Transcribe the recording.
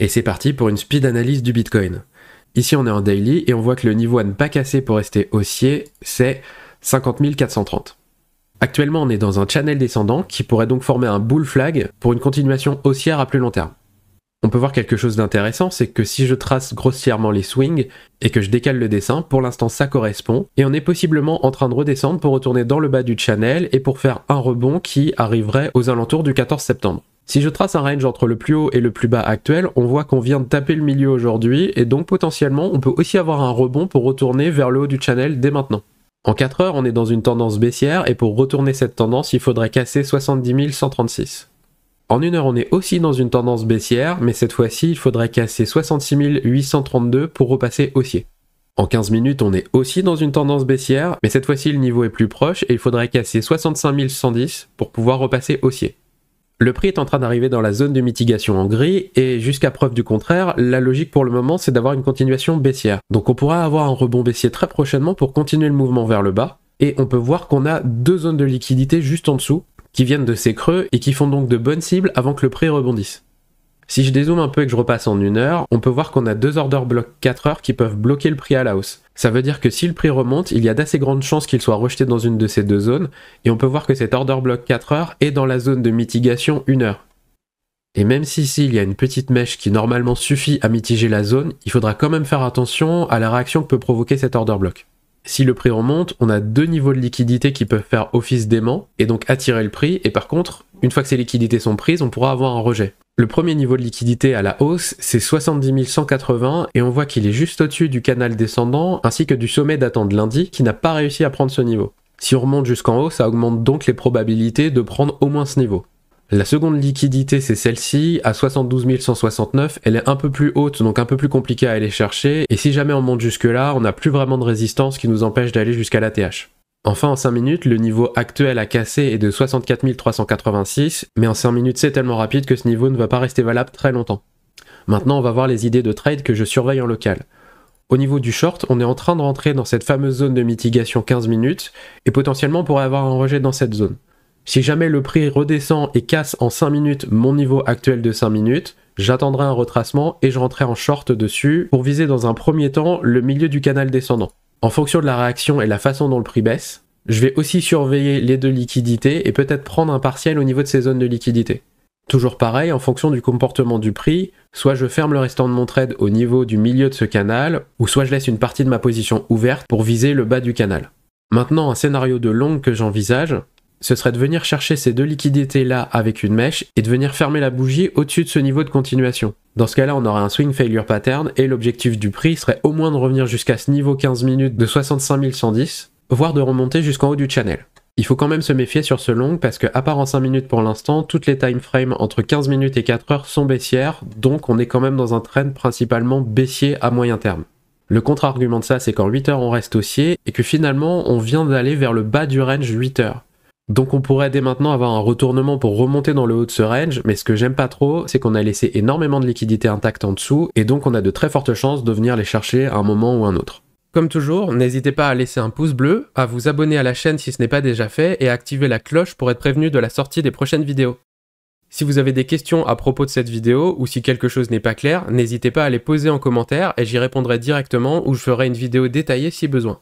Et c'est parti pour une speed analyse du Bitcoin. Ici on est en daily et on voit que le niveau à ne pas casser pour rester haussier, c'est 50 430. Actuellement on est dans un channel descendant qui pourrait donc former un bull flag pour une continuation haussière à plus long terme. On peut voir quelque chose d'intéressant, c'est que si je trace grossièrement les swings et que je décale le dessin, pour l'instant ça correspond, et on est possiblement en train de redescendre pour retourner dans le bas du channel et pour faire un rebond qui arriverait aux alentours du 14 septembre. Si je trace un range entre le plus haut et le plus bas actuel, on voit qu'on vient de taper le milieu aujourd'hui, et donc potentiellement on peut aussi avoir un rebond pour retourner vers le haut du channel dès maintenant. En 4 heures, on est dans une tendance baissière, et pour retourner cette tendance, il faudrait casser 70 136. En 1 heure, on est aussi dans une tendance baissière, mais cette fois-ci, il faudrait casser 66 832 pour repasser haussier. En 15 minutes, on est aussi dans une tendance baissière, mais cette fois-ci, le niveau est plus proche, et il faudrait casser 65 110 pour pouvoir repasser haussier. Le prix est en train d'arriver dans la zone de mitigation en gris, et jusqu'à preuve du contraire, la logique pour le moment c'est d'avoir une continuation baissière. Donc on pourra avoir un rebond baissier très prochainement pour continuer le mouvement vers le bas, et on peut voir qu'on a 2 zones de liquidité juste en dessous, qui viennent de ces creux et qui font donc de bonnes cibles avant que le prix rebondisse. Si je dézoome un peu et que je repasse en 1 heure, on peut voir qu'on a 2 order blocks 4 heures qui peuvent bloquer le prix à la hausse. Ça veut dire que si le prix remonte, il y a d'assez grandes chances qu'il soit rejeté dans une de ces 2 zones, et on peut voir que cet order block 4 heures est dans la zone de mitigation 1 heure. Et même si ici il y a une petite mèche qui normalement suffit à mitiger la zone, il faudra quand même faire attention à la réaction que peut provoquer cet order block. Si le prix remonte, on a 2 niveaux de liquidité qui peuvent faire office d'aimant, et donc attirer le prix, et par contre, une fois que ces liquidités sont prises, on pourra avoir un rejet. Le premier niveau de liquidité à la hausse, c'est 70 180, et on voit qu'il est juste au-dessus du canal descendant, ainsi que du sommet datant de lundi, qui n'a pas réussi à prendre ce niveau. Si on remonte jusqu'en haut, ça augmente donc les probabilités de prendre au moins ce niveau. La seconde liquidité, c'est celle-ci, à 72 169, elle est un peu plus haute, donc un peu plus compliquée à aller chercher, et si jamais on monte jusque-là, on n'a plus vraiment de résistance qui nous empêche d'aller jusqu'à l'ATH. Enfin, en 5 minutes, le niveau actuel à casser est de 64 386, mais en 5 minutes c'est tellement rapide que ce niveau ne va pas rester valable très longtemps. Maintenant, on va voir les idées de trade que je surveille en local. Au niveau du short, on est en train de rentrer dans cette fameuse zone de mitigation 15 minutes, et potentiellement on pourrait avoir un rejet dans cette zone. Si jamais le prix redescend et casse en 5 minutes mon niveau actuel de 5 minutes, j'attendrai un retracement et je rentrerai en short dessus pour viser dans un premier temps le milieu du canal descendant. En fonction de la réaction et la façon dont le prix baisse, je vais aussi surveiller les 2 liquidités et peut-être prendre un partiel au niveau de ces zones de liquidité. Toujours pareil, en fonction du comportement du prix, soit je ferme le restant de mon trade au niveau du milieu de ce canal, ou soit je laisse une partie de ma position ouverte pour viser le bas du canal. Maintenant, un scénario de long que j'envisage, ce serait de venir chercher ces 2 liquidités-là avec une mèche et de venir fermer la bougie au-dessus de ce niveau de continuation. Dans ce cas-là, on aurait un swing failure pattern et l'objectif du prix serait au moins de revenir jusqu'à ce niveau 15 minutes de 65 110, voire de remonter jusqu'en haut du channel. Il faut quand même se méfier sur ce long parce que, à part en 5 minutes pour l'instant, toutes les time frames entre 15 minutes et 4 heures sont baissières, donc on est quand même dans un trend principalement baissier à moyen terme. Le contre-argument de ça, c'est qu'en 8 heures on reste haussier et que finalement on vient d'aller vers le bas du range 8 heures. Donc on pourrait dès maintenant avoir un retournement pour remonter dans le haut de ce range, mais ce que j'aime pas trop, c'est qu'on a laissé énormément de liquidités intactes en dessous, et donc on a de très fortes chances de venir les chercher à un moment ou un autre. Comme toujours, n'hésitez pas à laisser un pouce bleu, à vous abonner à la chaîne si ce n'est pas déjà fait, et à activer la cloche pour être prévenu de la sortie des prochaines vidéos. Si vous avez des questions à propos de cette vidéo, ou si quelque chose n'est pas clair, n'hésitez pas à les poser en commentaire, et j'y répondrai directement, ou je ferai une vidéo détaillée si besoin.